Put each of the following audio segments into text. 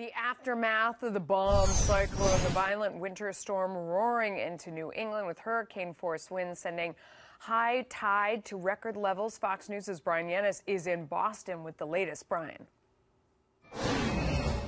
The aftermath of the bomb cyclone, the violent winter storm roaring into New England with hurricane-force winds sending high tide to record levels. Fox News' Brian Yennis is in Boston with the latest. Brian.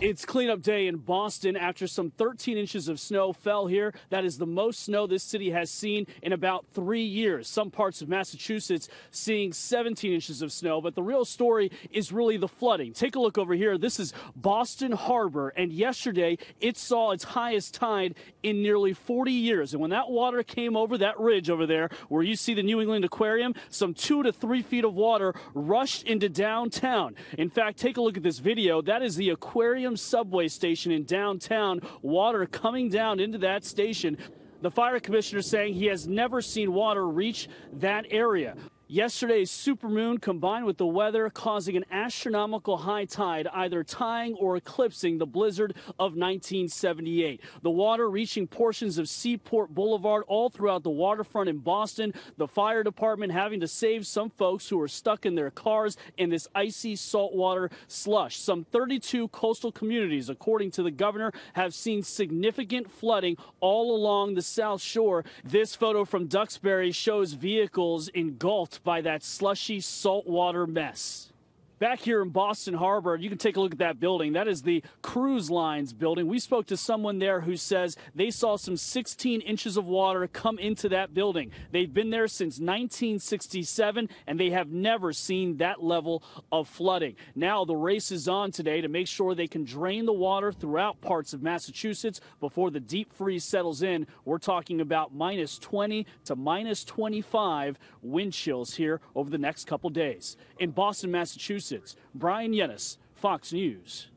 It's cleanup day in Boston after some 13 inches of snow fell here. That is the most snow this city has seen in about 3 years. Some parts of Massachusetts seeing 17 inches of snow, but the real story is really the flooding. Take a look over here. This is Boston Harbor, and yesterday it saw its highest tide in nearly 40 years. And when that water came over that ridge over there where you see the New England Aquarium, some 2 to 3 feet of water rushed into downtown. In fact, take a look at this video. That is the Aquarium subway station in downtown. Water coming down into that station. The fire commissioner saying he has never seen water reach that area. Yesterday's supermoon combined with the weather causing an astronomical high tide, either tying or eclipsing the blizzard of 1978. The water reaching portions of Seaport Boulevard all throughout the waterfront in Boston. The fire department having to save some folks who are stuck in their cars in this icy saltwater slush. Some 32 coastal communities, according to the governor, have seen significant flooding all along the South Shore. This photo from Duxbury shows vehicles engulfed by that slushy saltwater mess. Back here in Boston Harbor, you can take a look at that building. That is the Cruise Lines building. We spoke to someone there who says they saw some 16 inches of water come into that building. They've been there since 1967, and they have never seen that level of flooding. Now the race is on today to make sure they can drain the water throughout parts of Massachusetts before the deep freeze settles in. We're talking about minus 20 to minus 25 wind chills here over the next couple days. In Boston, Massachusetts, Brian Yennis, Fox News.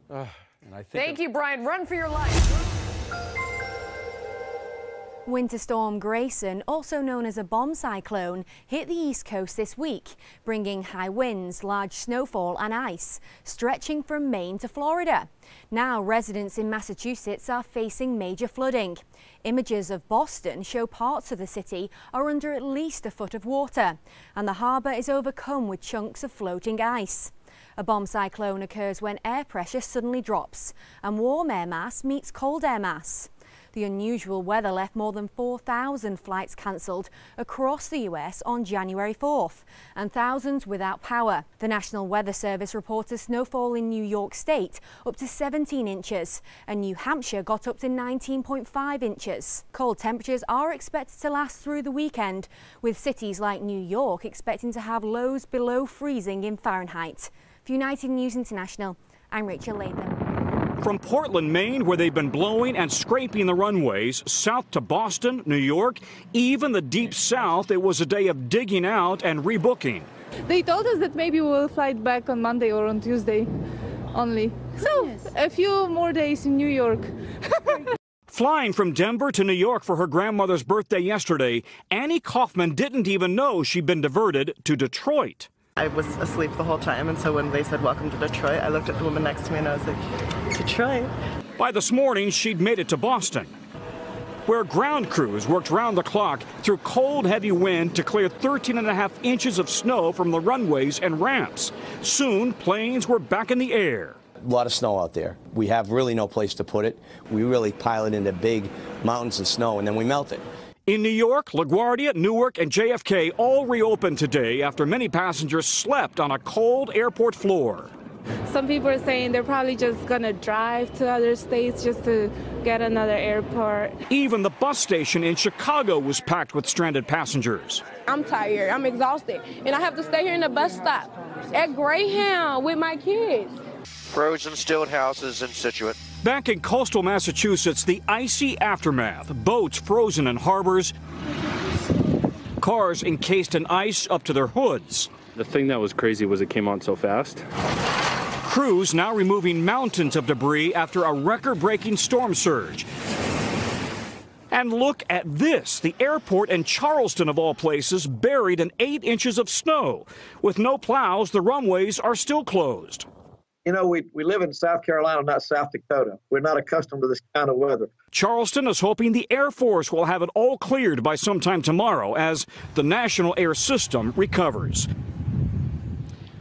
Thank you, Brian. Run for your life. Winter storm Grayson, also known as a bomb cyclone, hit the East Coast this week, bringing high winds, large snowfall and ice, stretching from Maine to Florida. Now residents in Massachusetts are facing major flooding. Images of Boston show parts of the city are under at least a foot of water, and the harbour is overcome with chunks of floating ice. A bomb cyclone occurs when air pressure suddenly drops and warm air mass meets cold air mass. The unusual weather left more than 4,000 flights cancelled across the US on January 4th and thousands without power. The National Weather Service reported snowfall in New York State up to 17 inches and New Hampshire got up to 19.5 inches. Cold temperatures are expected to last through the weekend, with cities like New York expecting to have lows below freezing in Fahrenheit. For United News International, I'm Rachel Latham. From Portland, Maine, where they've been blowing and scraping the runways, south to Boston, New York, even the deep south, it was a day of digging out and rebooking. They told us that maybe we'll fly back on Monday or on Tuesday only. So, yes. A few more days in New York. Flying from Denver to New York for her grandmother's birthday yesterday, Annie Kaufman didn't even know she'd been diverted to Detroit. I was asleep the whole time, and so when they said, "Welcome to Detroit," I looked at the woman next to me and I was like, Detroit? By this morning, she'd made it to Boston, where ground crews worked round the clock through cold, heavy wind to clear 13.5 inches of snow from the runways and ramps. Soon, planes were back in the air. A lot of snow out there. We have really no place to put it. We really pile it into big mountains of snow, and then we melt it. In New York, LaGuardia, Newark, and JFK all reopened today after many passengers slept on a cold airport floor. Some people are saying they're probably just going to drive to other states just to get another airport. Even the bus station in Chicago was packed with stranded passengers. I'm tired. I'm exhausted. And I have to stay here in the bus stop at Greyhound with my kids. Frozen stone houses in Scituate. Back in coastal Massachusetts, the icy aftermath. Boats frozen in harbors. Cars encased in ice up to their hoods. The thing that was crazy was it came on so fast. Crews now removing mountains of debris after a record-breaking storm surge. And look at this. The airport in Charleston, of all places, buried in 8 inches of snow. With no plows, the runways are still closed. You know, we live in South Carolina, not South Dakota. We're not accustomed to this kind of weather. Charleston is hoping the Air Force will have it all cleared by sometime tomorrow as the National Air System recovers.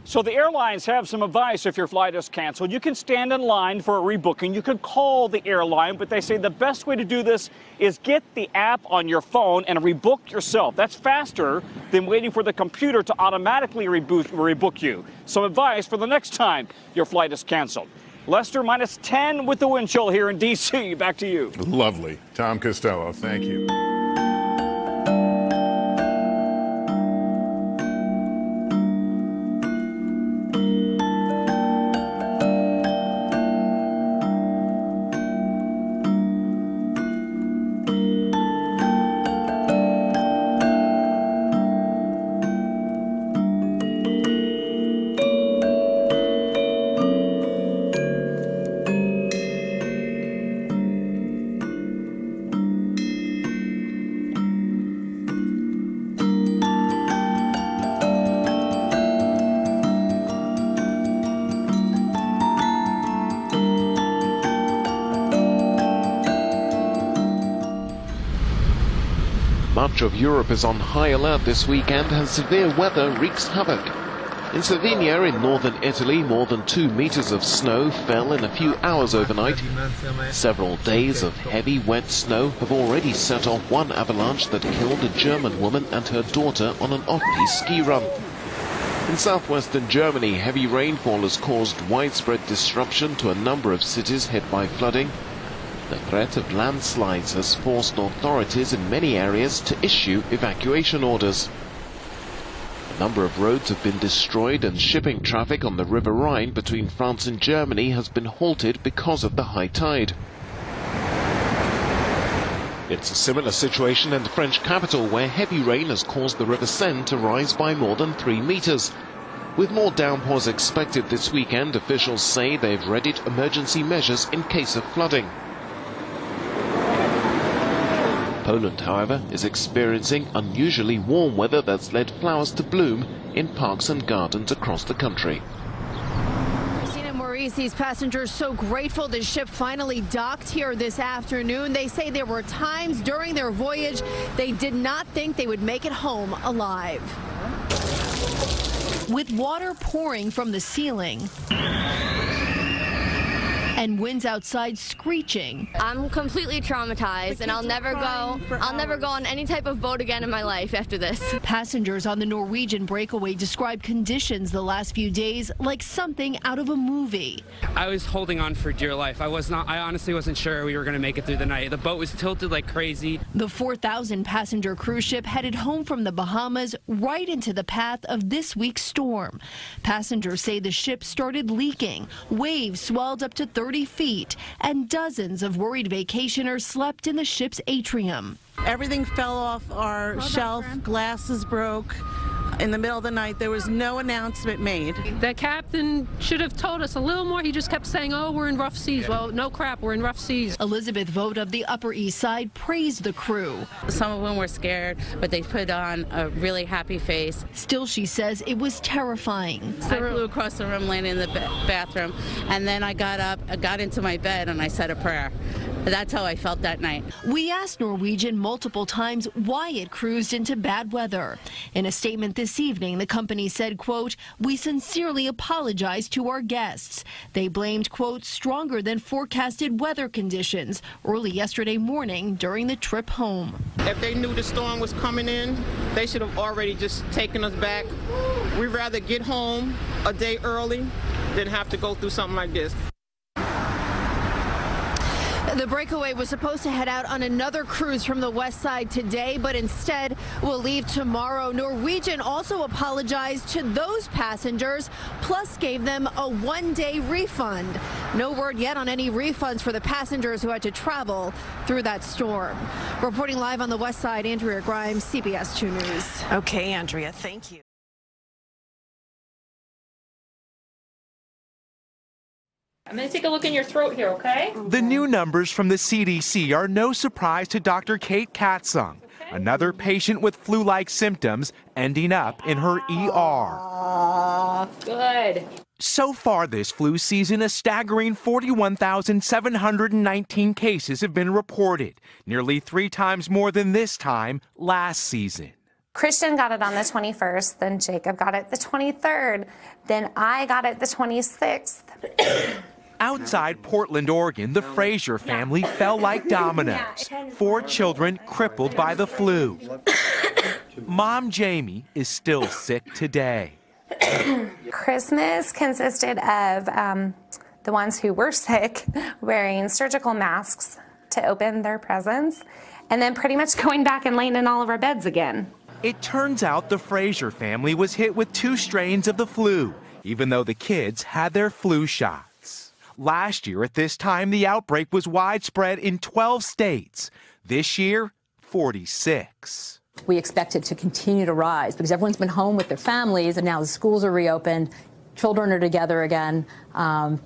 So the airlines have some advice if your flight is canceled. You can stand in line for a rebooking. You could call the airline, but they say the best way to do this is get the app on your phone and rebook yourself. That's faster than waiting for the computer to automatically rebook you. Some advice for the next time your flight is canceled. Lester, -10 with the wind chill here in D.C. Back to you. Lovely. Tom Costello, thank you. Much of Europe is on high alert this weekend as severe weather wreaks havoc. In Slovenia, in northern Italy, more than 2 meters of snow fell in a few hours overnight. Several days of heavy, wet snow have already set off one avalanche that killed a German woman and her daughter on an off-piste ski run. In southwestern Germany, heavy rainfall has caused widespread disruption to a number of cities hit by flooding. The threat of landslides has forced authorities in many areas to issue evacuation orders. A number of roads have been destroyed and shipping traffic on the River Rhine between France and Germany has been halted because of the high tide. It's a similar situation in the French capital, where heavy rain has caused the River Seine to rise by more than 3 meters. With more downpours expected this weekend, officials say they've readied emergency measures in case of flooding. Poland, however, is experiencing unusually warm weather that's led flowers to bloom in parks and gardens across the country. Christina Maurice, these passengers so grateful the ship finally docked here this afternoon. They say there were times during their voyage they did not think they would make it home alive. With water pouring from the ceiling and winds outside screeching. I'm completely traumatized, and I'll never go on any type of boat again in my life after this. Passengers on the Norwegian breakaway described conditions the last few days like something out of a movie. I was holding on for dear life. I honestly wasn't sure we were going to make it through the night. The boat was tilted like crazy. The 4,000 passenger cruise ship headed home from the Bahamas right into the path of this week's storm. Passengers say the ship started leaking. Waves swelled up to 30 feet, and dozens of worried vacationers slept in the ship's atrium. Everything fell off our shelf, glasses broke. In the middle of the night, there was no announcement made. The captain should have told us a little more. He just kept saying, oh, we're in rough seas. Well, no crap, we're in rough seas. Elizabeth Vogt of the Upper East Side praised the crew. Some of them were scared, but they put on a really happy face. Still, she says it was terrifying. I flew across the room, landed in the bathroom, and then I got up, I got into my bed, and I said a prayer. That's how I felt that night. We asked Norwegian multiple times why it cruised into bad weather. In a statement this evening, the company said, quote, "We sincerely apologize to our guests." They blamed, quote, "stronger than forecasted weather conditions" early yesterday morning during the trip home. If they knew the storm was coming in, they should have already just taken us back. We'd rather get home a day early than have to go through something like this. The breakaway was supposed to head out on another cruise from the west side today, but instead will leave tomorrow. Norwegian also apologized to those passengers, plus gave them a one-day refund. No word yet on any refunds for the passengers who had to travel through that storm. Reporting live on the west side, Andrea Grimes, CBS 2 News. Okay, Andrea, thank you. I'm going to take a look in your throat here, okay? The new numbers from the CDC are no surprise to Dr. Kate Katzung, another patient with flu-like symptoms ending up in her ER. Good. So far this flu season, a staggering 41,719 cases have been reported, nearly 3 times more than this time last season. Christian got it on the 21st, then Jacob got it the 23rd, then I got it the 26th. Outside Portland, Oregon, the Fraser family fell like dominoes. 4 children crippled by the flu. Mom Jamie is still sick today. Christmas consisted of the ones who were sick wearing surgical masks to open their presents, and then pretty much going back and laying in all of our beds again. It turns out the Fraser family was hit with 2 strains of the flu, even though the kids had their flu shots. Last year at this time, the outbreak was widespread in 12 states. This year, 46. We expect it to continue to rise because everyone's been home with their families, and now the schools are reopened. Children are together again.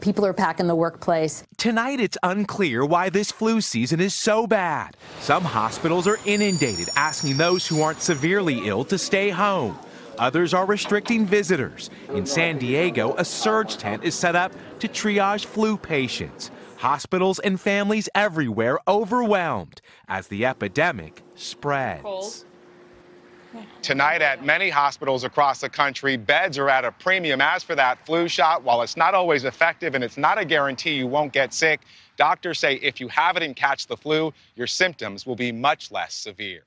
People are back in the workplace. Tonight, it's unclear why this flu season is so bad. Some hospitals are inundated, asking those who aren't severely ill to stay home. Others are restricting visitors. In San Diego, a surge tent is set up to triage flu patients. Hospitals and families everywhere overwhelmed as the epidemic spreads. Tonight at many hospitals across the country, beds are at a premium. As for that flu shot, while it's not always effective and it's not a guarantee you won't get sick, doctors say if you have it and catch the flu, your symptoms will be much less severe.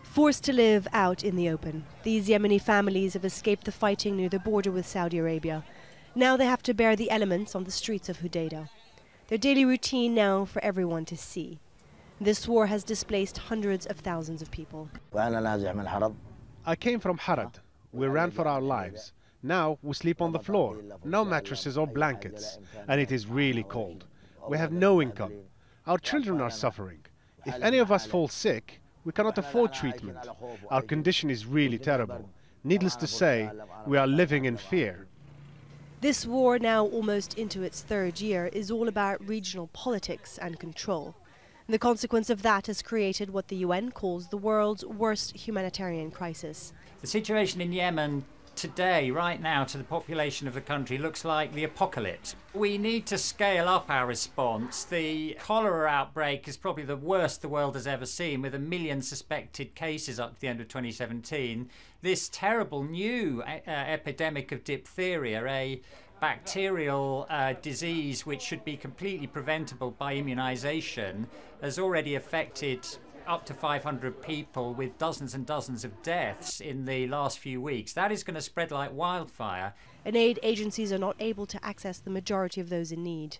Forced to live out in the open, these Yemeni families have escaped the fighting near the border with Saudi Arabia. Now they have to bear the elements on the streets of Hodeidah. Their daily routine now for everyone to see. This war has displaced hundreds of thousands of people. I came from Harad. We ran for our lives. Now we sleep on the floor, no mattresses or blankets, and it is really cold. We have no income. Our children are suffering. If any of us fall sick, we cannot afford treatment. Our condition is really terrible. Needless to say, we are living in fear. This war, now almost into its 3rd year, is all about regional politics and control. The consequence of that has created what the UN calls the world's worst humanitarian crisis. The situation in Yemen today, right now, to the population of the country looks like the apocalypse. We need to scale up our response. The cholera outbreak is probably the worst the world has ever seen, with 1 million suspected cases up to the end of 2017. This terrible new epidemic of diphtheria, a bacterial disease which should be completely preventable by immunization, has already affected up to 500 people, with dozens and dozens of deaths in the last few weeks. That is going to spread like wildfire. And aid agencies are not able to access the majority of those in need.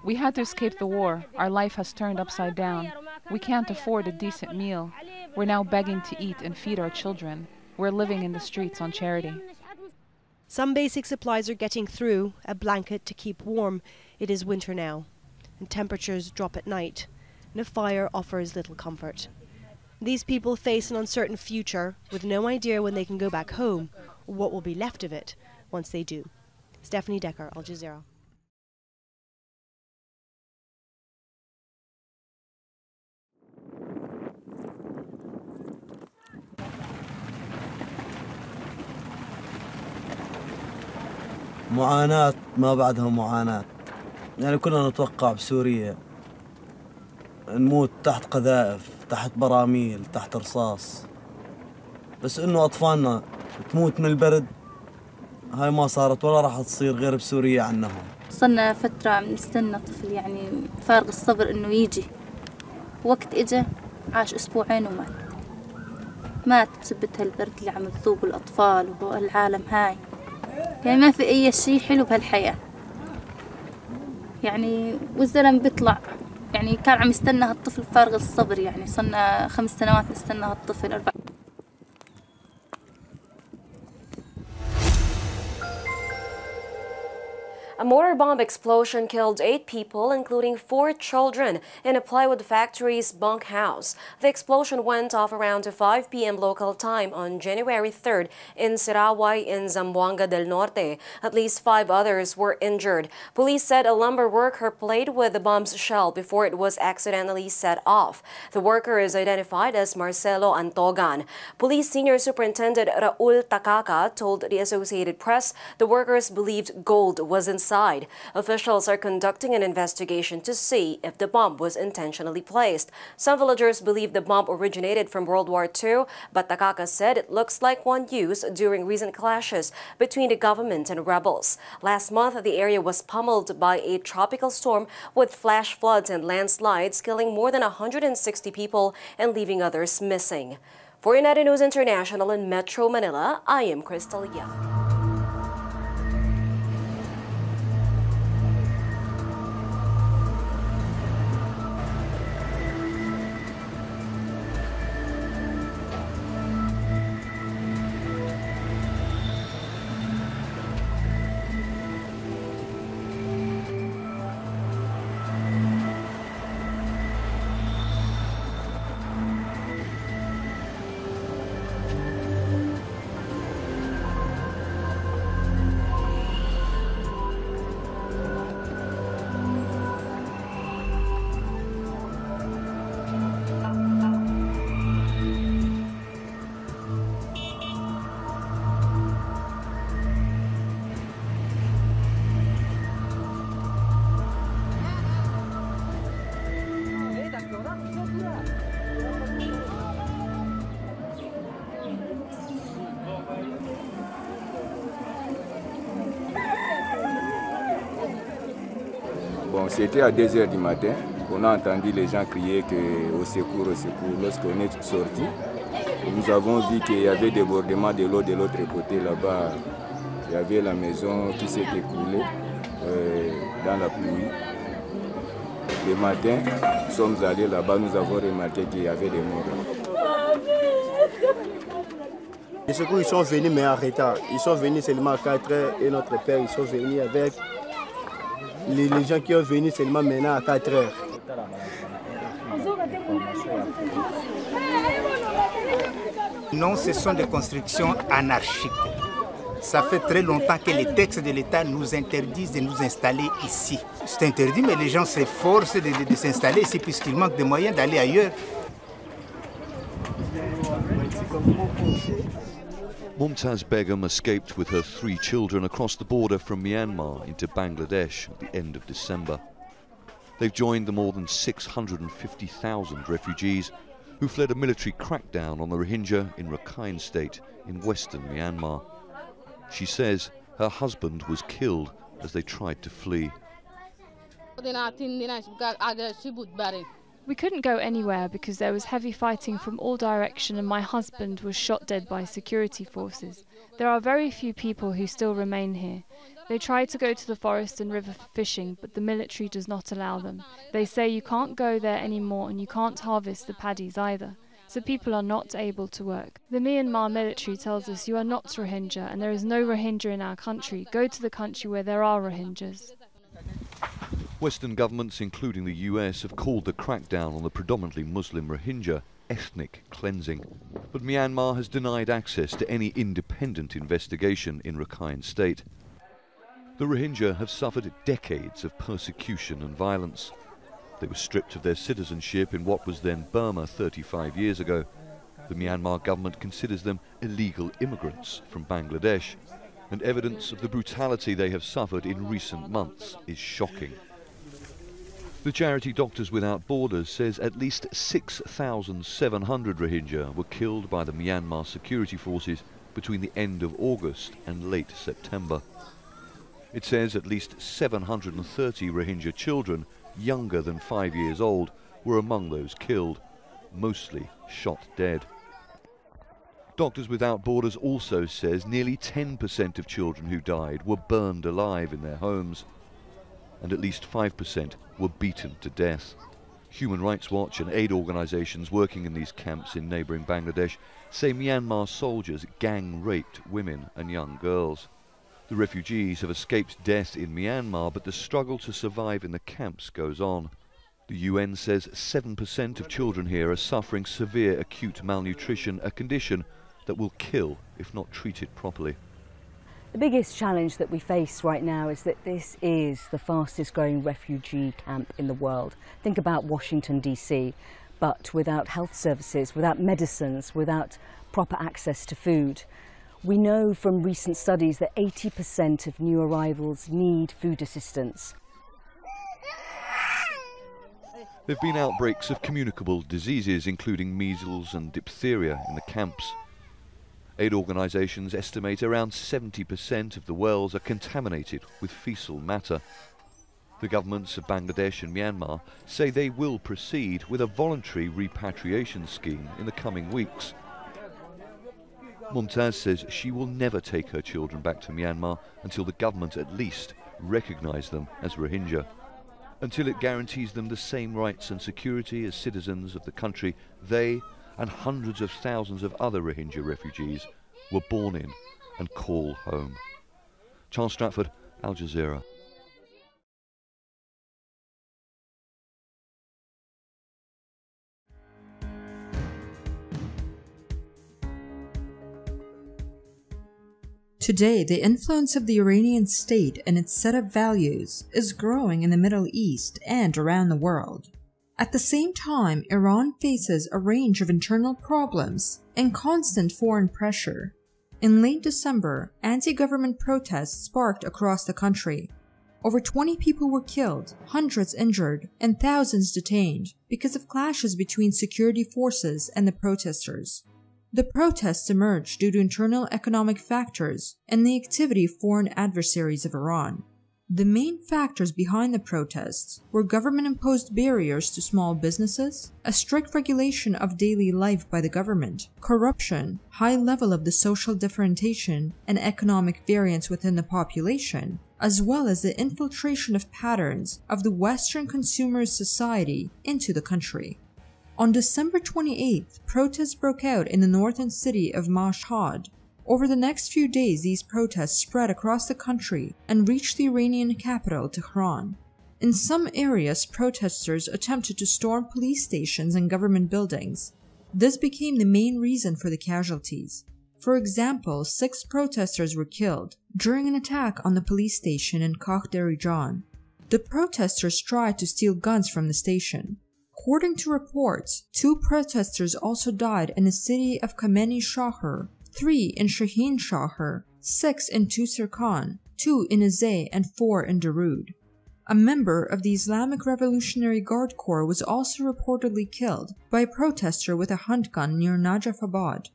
We had to escape the war. Our life has turned upside down. We can't afford a decent meal. We're now begging to eat and feed our children. We're living in the streets on charity. Some basic supplies are getting through, a blanket to keep warm. It is winter now, and temperatures drop at night, and a fire offers little comfort. These people face an uncertain future with no idea when they can go back home or what will be left of it once they do. Stephanie Decker, Al Jazeera. معاناة ما بعدها معاناة. يعني كنا نتوقع بسوريا نموت تحت قذائف، تحت براميل، تحت رصاص، بس إنه أطفالنا تموت من البرد هاي ما صارت ولا راح تصير غير بسوريا عنهم. صرنا فترة عم نستنى طفل يعني فارغ الصبر إنه يجي، وقت إجا عاش أسبوعين ومات. مات بسبة هالبرد اللي عم تذوق الأطفال والعالم هاي. يعني ما في أي شيء حلو بهالحياة. يعني والزلم بيطلع يعني كان عم يستنى هالطفل فارغ الصبر، يعني صرنا 5 سنوات نستنى هالطفل 4. A mortar bomb explosion killed 8 people, including 4 children, in a plywood factory's bunkhouse. The explosion went off around 5 p.m. local time on January 3rd in Sirawai in Zamboanga del Norte. At least 5 others were injured. Police said a lumber worker played with the bomb's shell before it was accidentally set off. The worker is identified as Marcelo Antogan. Police Senior Superintendent Raul Takaka told the Associated Press the workers believed gold was inside side. Officials are conducting an investigation to see if the bomb was intentionally placed. Some villagers believe the bomb originated from World War II, but Takaka said it looks like one used during recent clashes between the government and rebels. Last month, the area was pummeled by a tropical storm with flash floods and landslides, killing more than 160 people and leaving others missing. For United News International in Metro Manila, I am Crystal Young. Bon, c'était à 2 h du matin qu'on a entendu les gens crier au secours, au secours. Lorsqu'on est sorti, nous avons vu qu'il y avait débordement de l'eau de l'autre côté là-bas. Il y avait la maison qui s'est écoulée dans la pluie. Le matin, nous sommes allés là-bas, nous avons remarqué qu'il y avait des morts. Les secours, ils sont venus mais en retard. Ils sont venus seulement à 4 h et notre père, ils sont venus avec les gens qui ont venu seulement maintenant à 4 h. Non, ce sont des constructions anarchiques. Ça fait très longtemps que les textes de l'État nous interdisent de nous installer ici. C'est interdit, mais les gens s'efforcent de s'installer ici puisqu'ils manquent de moyens d'aller ailleurs. Mumtaz Begum escaped with her 3 children across the border from Myanmar into Bangladesh at the end of December. They've joined the more than 650,000 refugees who fled a military crackdown on the Rohingya in Rakhine State in western Myanmar. She says her husband was killed as they tried to flee. We couldn't go anywhere because there was heavy fighting from all directions and my husband was shot dead by security forces. There are very few people who still remain here. They tried to go to the forest and river for fishing, but the military does not allow them. They say you can't go there anymore and you can't harvest the paddies either. So people are not able to work. The Myanmar military tells us you are not Rohingya and there is no Rohingya in our country. Go to the country where there are Rohingyas. Western governments, including the US, have called the crackdown on the predominantly Muslim Rohingya ethnic cleansing. But Myanmar has denied access to any independent investigation in Rakhine State. The Rohingya have suffered decades of persecution and violence. They were stripped of their citizenship in what was then Burma 35 years ago. The Myanmar government considers them illegal immigrants from Bangladesh, and evidence of the brutality they have suffered in recent months is shocking. The charity Doctors Without Borders says at least 6,700 Rohingya were killed by the Myanmar security forces between the end of August and late September. It says at least 730 Rohingya children younger than 5 years old were among those killed, mostly shot dead. Doctors Without Borders also says nearly 10% of children who died were burned alive in their homes, and at least 5% were beaten to death. Human Rights Watch and aid organisations working in these camps in neighbouring Bangladesh say Myanmar soldiers gang-raped women and young girls. The refugees have escaped death in Myanmar, but the struggle to survive in the camps goes on. The UN says 7% of children here are suffering severe acute malnutrition, a condition that will kill if not treated properly. The biggest challenge that we face right now is that this is the fastest growing refugee camp in the world. Think about Washington DC, but without health services, without medicines, without proper access to food. We know from recent studies that 80% of new arrivals need food assistance. There have been outbreaks of communicable diseases, including measles and diphtheria, in the camps. Aid organisations estimate around 70% of the wells are contaminated with faecal matter. The governments of Bangladesh and Myanmar say they will proceed with a voluntary repatriation scheme in the coming weeks. Mumtaz says she will never take her children back to Myanmar until the government at least recognise them as Rohingya, until it guarantees them the same rights and security as citizens of the country they and hundreds of thousands of other Rohingya refugees were born in and call home. Charles Stratford, Al Jazeera. Today, the influence of the Iranian state and its set of values is growing in the Middle East and around the world. At the same time, Iran faces a range of internal problems and constant foreign pressure. In late December, anti-government protests sparked across the country. Over 20 people were killed, hundreds injured, and thousands detained because of clashes between security forces and the protesters. The protests emerged due to internal economic factors and the activity of foreign adversaries of Iran. The main factors behind the protests were government-imposed barriers to small businesses, a strict regulation of daily life by the government, corruption, high level of the social differentiation and economic variance within the population, as well as the infiltration of patterns of the Western consumer society into the country. On December 28th, protests broke out in the northern city of Mashhad. Over the next few days, these protests spread across the country and reached the Iranian capital, Tehran. In some areas, protesters attempted to storm police stations and government buildings. This became the main reason for the casualties. For example, 6 protesters were killed during an attack on the police station in Kakhdarijan. The protesters tried to steal guns from the station. According to reports, 2 protesters also died in the city of Kameni Shahr, 3 in Shaheen Shahr, 6 in Tusir Khan, 2 in Azay, and 4 in Darude. A member of the Islamic Revolutionary Guard Corps was also reportedly killed by a protester with a hunt gun near Najafabad.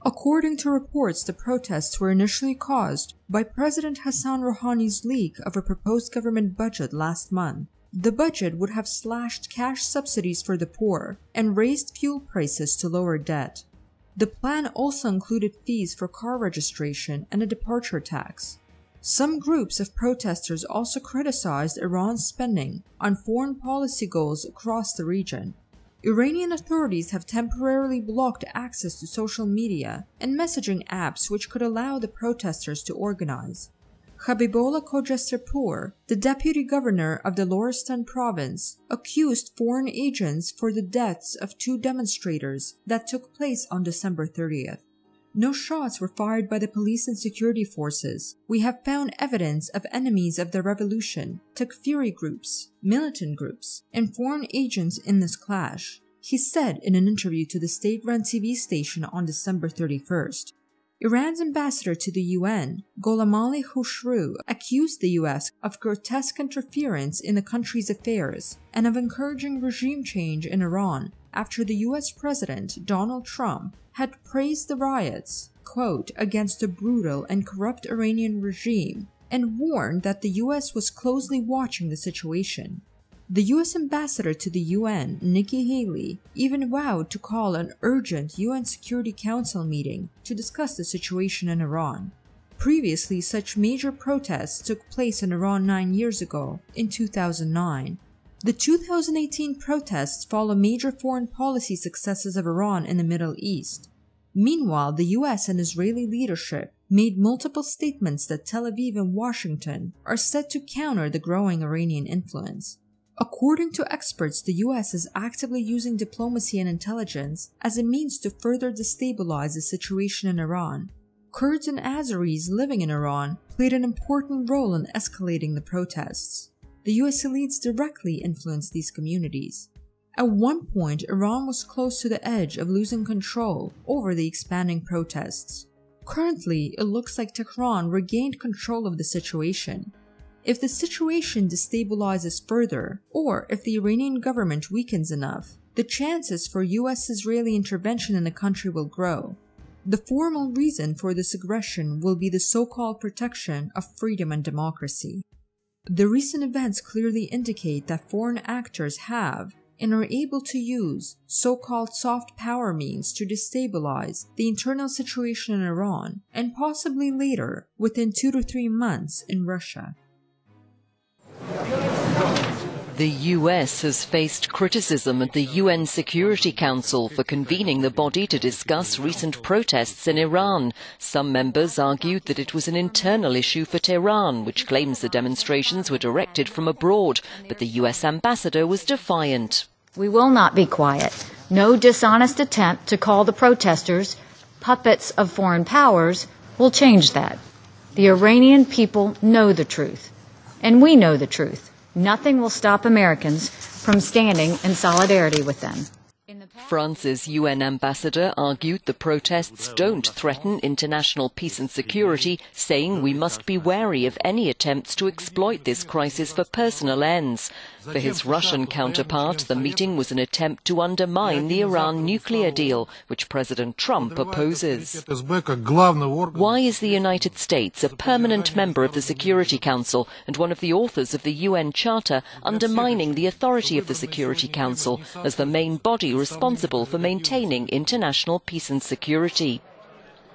According to reports, the protests were initially caused by President Hassan Rouhani's leak of a proposed government budget last month. The budget would have slashed cash subsidies for the poor and raised fuel prices to lower debt. The plan also included fees for car registration and a departure tax. Some groups of protesters also criticized Iran's spending on foreign policy goals across the region. Iranian authorities have temporarily blocked access to social media and messaging apps which could allow the protesters to organize. Habibullah Khojasterpour, the deputy governor of the Lorestan province, accused foreign agents for the deaths of 2 demonstrators that took place on December 30th. No shots were fired by the police and security forces. We have found evidence of enemies of the revolution, Takfiri groups, militant groups, and foreign agents in this clash, he said in an interview to the state-run TV station on December 31st. Iran's ambassador to the UN, Gholamali Khoshroo, accused the US of grotesque interference in the country's affairs and of encouraging regime change in Iran after the US President Donald Trump had praised the riots, quote, against the brutal and corrupt Iranian regime and warned that the US was closely watching the situation. The U.S. ambassador to the UN, Nikki Haley, even vowed to call an urgent UN Security Council meeting to discuss the situation in Iran. Previously, such major protests took place in Iran 9 years ago, in 2009. The 2018 protests follow major foreign policy successes of Iran in the Middle East. Meanwhile, the U.S. and Israeli leadership made multiple statements that Tel Aviv and Washington are set to counter the growing Iranian influence. According to experts, the US is actively using diplomacy and intelligence as a means to further destabilize the situation in Iran. Kurds and Azeris living in Iran played an important role in escalating the protests. The US elites directly influenced these communities. At one point, Iran was close to the edge of losing control over the expanding protests. Currently, it looks like Tehran regained control of the situation. If the situation destabilizes further, or if the Iranian government weakens enough, the chances for US-Israeli intervention in the country will grow. The formal reason for this aggression will be the so-called protection of freedom and democracy. The recent events clearly indicate that foreign actors have and are able to use so-called soft power means to destabilize the internal situation in Iran and possibly later, within 2 to 3 months, in Russia. The US has faced criticism at the UN Security Council for convening the body to discuss recent protests in Iran. Some members argued that it was an internal issue for Tehran, which claims the demonstrations were directed from abroad, but the US ambassador was defiant. We will not be quiet. No dishonest attempt to call the protesters puppets of foreign powers will change that. The Iranian people know the truth, and we know the truth. Nothing will stop Americans from standing in solidarity with them. France's UN ambassador argued the protests don't threaten international peace and security, saying we must be wary of any attempts to exploit this crisis for personal ends. For his Russian counterpart, the meeting was an attempt to undermine the Iran nuclear deal, which President Trump opposes. Why is the United States, a permanent member of the Security Council and one of the authors of the UN Charter, undermining the authority of the Security Council as the main body responsible for maintaining international peace and security?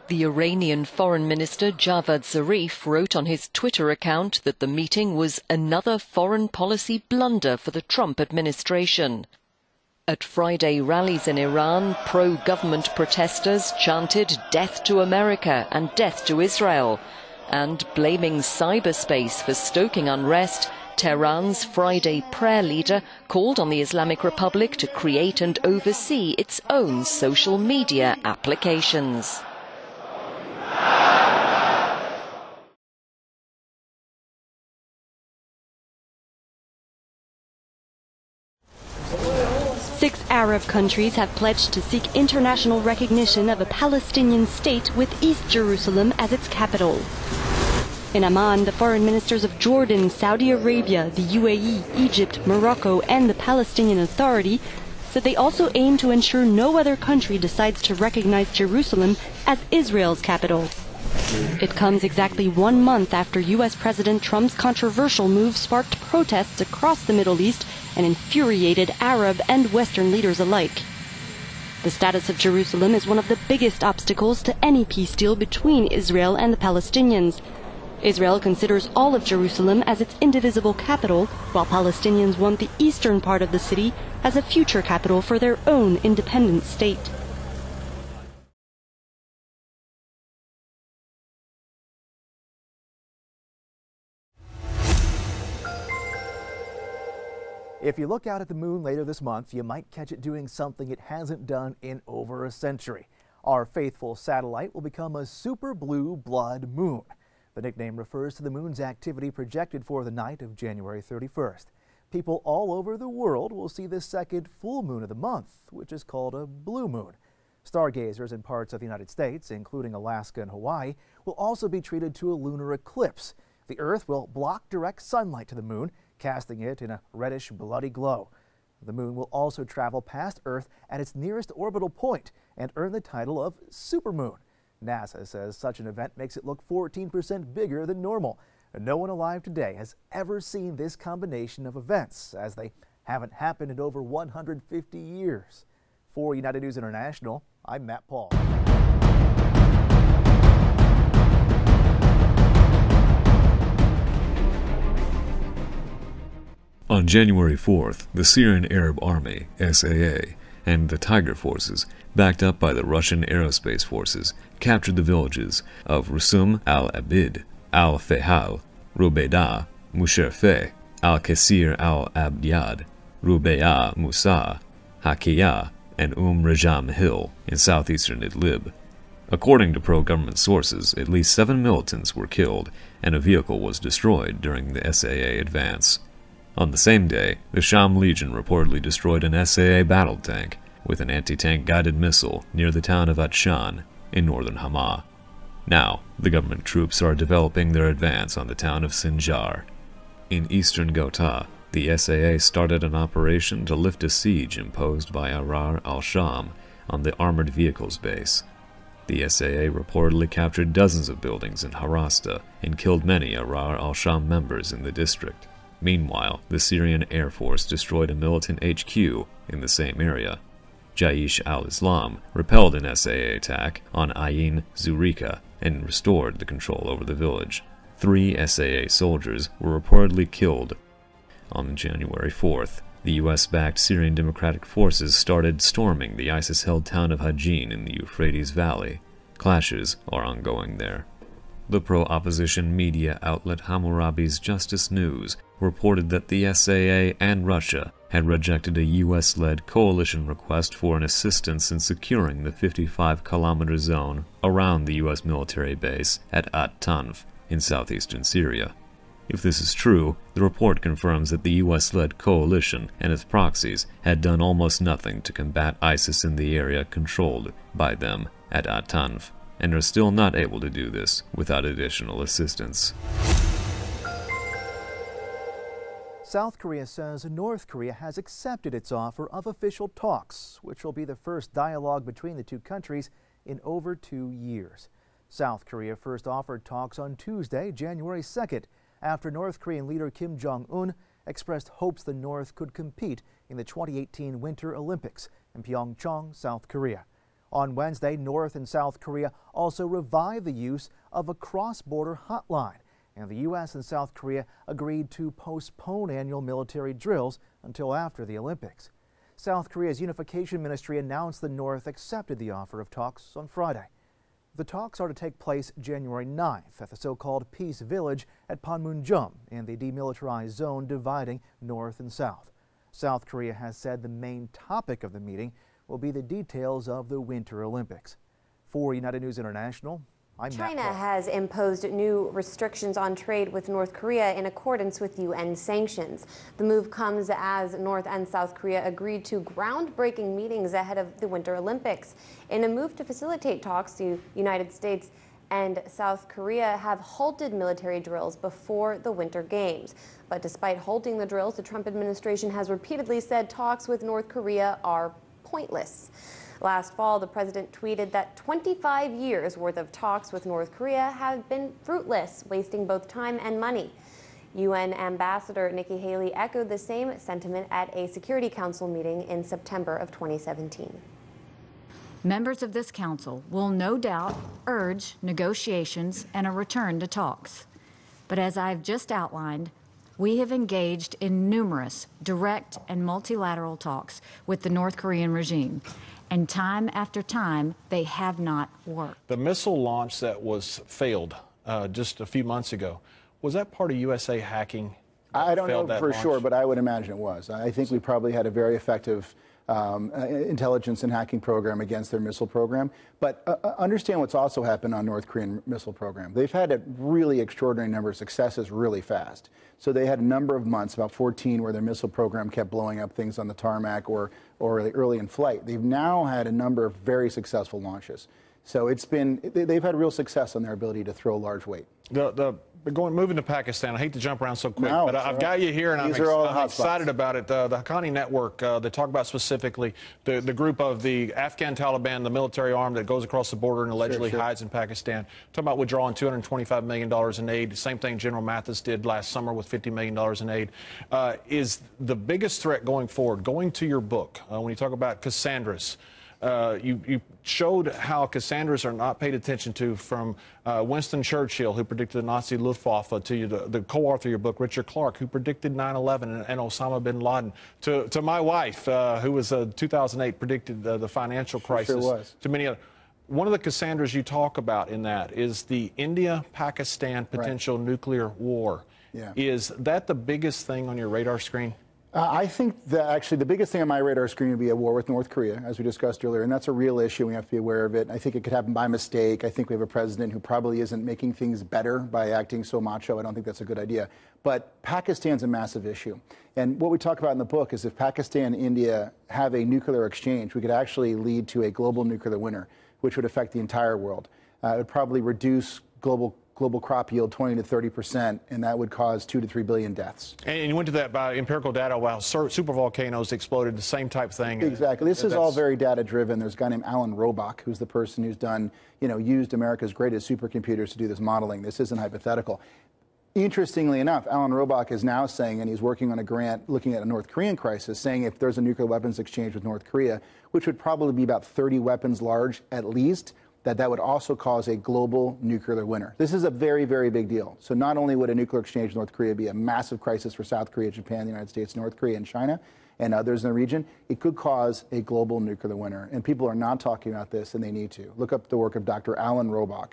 The Iranian Foreign Minister Javad Zarif wrote on his Twitter account that the meeting was another foreign policy blunder for the Trump administration. At Friday rallies in Iran, pro-government protesters chanted "Death to America" and "Death to Israel." And blaming cyberspace for stoking unrest, Tehran's Friday prayer leader called on the Islamic Republic to create and oversee its own social media applications. Six Arab countries have pledged to seek international recognition of a Palestinian state with East Jerusalem as its capital. In Amman, the foreign ministers of Jordan, Saudi Arabia, the UAE, Egypt, Morocco, and the Palestinian Authority said they also aim to ensure no other country decides to recognize Jerusalem as Israel's capital. It comes exactly 1 month after U.S. President Trump's controversial move sparked protests across the Middle East and infuriated Arab and Western leaders alike. The status of Jerusalem is one of the biggest obstacles to any peace deal between Israel and the Palestinians. Israel considers all of Jerusalem as its indivisible capital, while Palestinians want the eastern part of the city as a future capital for their own independent state. If you look out at the moon later this month, you might catch it doing something it hasn't done in over a century. Our faithful satellite will become a super blue blood moon. The nickname refers to the moon's activity projected for the night of January 31st. People all over the world will see the second full moon of the month, which is called a blue moon. Stargazers in parts of the United States, including Alaska and Hawaii, will also be treated to a lunar eclipse. The Earth will block direct sunlight to the moon, casting it in a reddish, bloody glow. The moon will also travel past Earth at its nearest orbital point and earn the title of supermoon. NASA says such an event makes it look 14% bigger than normal. No one alive today has ever seen this combination of events, as they haven't happened in over 150 years. For United News International, I'm Matt Paul. On January 4th, the Syrian Arab Army, SAA, and the Tiger Forces, backed up by the Russian Aerospace Forces, captured the villages of Rusum al-Abid, al-Fehal, Rubaydah, Musherfeh, al-Qasir al-Abdiyad, Rubayah Musa, Hakiyah, and Rajam Hill in southeastern Idlib. According to pro-government sources, at least 7 militants were killed and a vehicle was destroyed during the SAA advance. On the same day, the Sham Legion reportedly destroyed an SAA battle tank with an anti-tank guided missile near the town of Atshan in northern Hama. Now, the government troops are developing their advance on the town of Sinjar. In eastern Ghouta, the SAA started an operation to lift a siege imposed by Ahrar al-Sham on the armored vehicles base. The SAA reportedly captured dozens of buildings in Harasta and killed many Ahrar al-Sham members in the district. Meanwhile, the Syrian Air Force destroyed a militant HQ in the same area. Jaish al-Islam repelled an SAA attack on Ain Zurika and restored the control over the village. 3 SAA soldiers were reportedly killed. On January 4th, the U.S.-backed Syrian Democratic Forces started storming the ISIS-held town of Hajin in the Euphrates Valley. Clashes are ongoing there. The pro-opposition media outlet Hammurabi's Justice News reported that the SAA and Russia had rejected a U.S.-led coalition request for an assistance in securing the 55-kilometer zone around the U.S. military base at At-Tanf in southeastern Syria. If this is true, the report confirms that the U.S.-led coalition and its proxies had done almost nothing to combat ISIS in the area controlled by them at At-Tanf, and are still not able to do this without additional assistance. South Korea says North Korea has accepted its offer of official talks, which will be the first dialogue between the two countries in over 2 years. South Korea first offered talks on Tuesday, January 2nd, after North Korean leader Kim Jong-un expressed hopes the North could compete in the 2018 Winter Olympics in Pyeongchang, South Korea. On Wednesday, North and South Korea also revived the use of a cross-border hotline, and the U.S. and South Korea agreed to postpone annual military drills until after the Olympics. South Korea's Unification Ministry announced the North accepted the offer of talks on Friday. The talks are to take place January 9th at the so-called Peace Village at Panmunjom in the demilitarized zone dividing North and South. South Korea has said the main topic of the meeting will be the details of the Winter Olympics. For United News International, I'm Matt China Clark. has imposed new restrictions on trade with North Korea in accordance with UN sanctions. The move comes as North and South Korea agreed to groundbreaking meetings ahead of the Winter Olympics. In a move to facilitate talks, the United States and South Korea have halted military drills before the Winter Games. But despite halting the drills, the Trump administration has repeatedly said talks with North Korea are pointless. Last fall, the president tweeted that 25 years worth of talks with North Korea have been fruitless, wasting both time and money. UN Ambassador Nikki Haley echoed the same sentiment at a Security Council meeting in September of 2017. Members of this council will no doubt urge negotiations and a return to talks. But as I've just outlined, we have engaged in numerous direct and multilateral talks with the North Korean regime. And time after time, they have not worked. The missile launch that was failed just a few months ago, was that part of USA hacking? I don't know for sure, but I would imagine it was. I think we probably had a very effective intelligence and hacking program against their missile program. But understand what's also happened on North Korean missile program. They've had a really extraordinary number of successes really fast. So they had a number of months, about 14, where their missile program kept blowing up things on the tarmac or early in flight. They've now had a number of very successful launches. So they've had real success on their ability to throw large weight. Moving to Pakistan, I hate to jump around so quick, but I've got you here, and I'm excited about it. The Haqqani Network, they talk about specifically the group of the Afghan Taliban, the military arm that goes across the border and allegedly hides in Pakistan. Talking about withdrawing $225 million in aid. Same thing General Mathis did last summer with $50 million in aid. Is the biggest threat going forward, going to your book, when you talk about Cassandras, you showed how Cassandras are not paid attention to, from Winston Churchill, who predicted the Nazi Luftwaffe, to the co-author of your book, Richard Clarke, who predicted 9/11 and Osama bin Laden, to my wife, who was 2008 predicted the financial crisis. Sure was. To many other. One of the Cassandras you talk about in that is the India-Pakistan potential nuclear war. Yeah. Is that the biggest thing on your radar screen? I think that actually the biggest thing on my radar screen would be a war with North Korea, as we discussed earlier, and that's a real issue. We have to be aware of it. I think it could happen by mistake. I think we have a president who probably isn't making things better by acting so macho. I don't think that's a good idea. But Pakistan's a massive issue. And what we talk about in the book is if Pakistan and India have a nuclear exchange, we could actually lead to a global nuclear winter, which would affect the entire world. it would probably reduce global crop yield 20 to 30%, and that would cause 2 to 3 billion deaths. And you went to that by empirical data while supervolcanoes exploded, the same type thing. Exactly. This is all very data driven. There's a guy named Alan Robach, who's the person who's done, used America's greatest supercomputers to do this modeling. This isn't hypothetical. Interestingly enough, Alan Robach is now saying, and he's working on a grant looking at a North Korean crisis, saying if there's a nuclear weapons exchange with North Korea, which would probably be about 30 weapons large at least, that would also cause a global nuclear winter. This is a very, very big deal. So not only would a nuclear exchange with North Korea be a massive crisis for South Korea, Japan, the United States, North Korea, and China, and others in the region, it could cause a global nuclear winter. And people are not talking about this, and they need to. Look up the work of Dr. Alan Robach.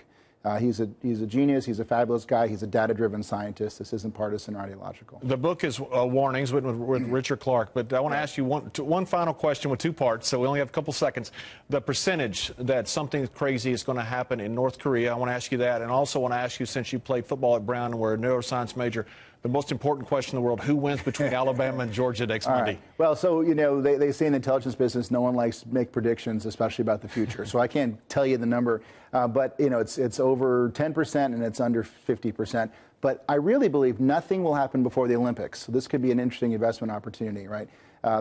He's a genius. He's a fabulous guy. He's a data-driven scientist. This isn't partisan or ideological. The book is Warnings written with Richard Clark, but I want to ask you one final question with 2 parts, so we only have a couple seconds. The percentage that something crazy is going to happen in North Korea, I want to ask you that, and also want to ask you, since you played football at Brown and were a neuroscience major, the most important question in the world: who wins between Alabama and Georgia next Monday? Right. Well, so, they say in the intelligence business, no one likes to make predictions, especially about the future. So I can't tell you the number, but, it's over 10% and it's under 50%. But I really believe nothing will happen before the Olympics. So this could be an interesting investment opportunity, right?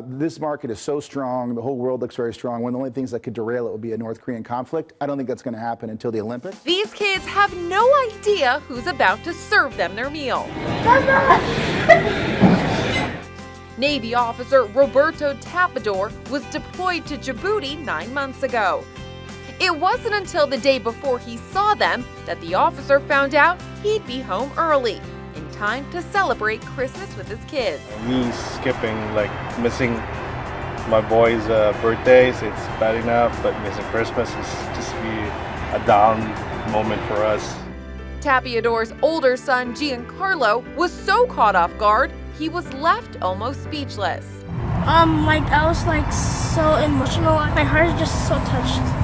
This market is so strong. The whole world looks very strong. One of the only things that could derail it would be a North Korean conflict. I don't think that's going to happen until the Olympics. These kids have no idea who's about to serve them their meal. Navy officer Roberto Tapador was deployed to Djibouti 9 months ago. It wasn't until the day before he saw them that the officer found out he'd be home early, in time to celebrate Christmas with his kids. Me skipping, missing my boys' birthdays, it's bad enough, but missing Christmas is just be a down moment for us. Tapiador's older son, Giancarlo, was so caught off guard, he was left almost speechless. I was so emotional. My heart is just so touched.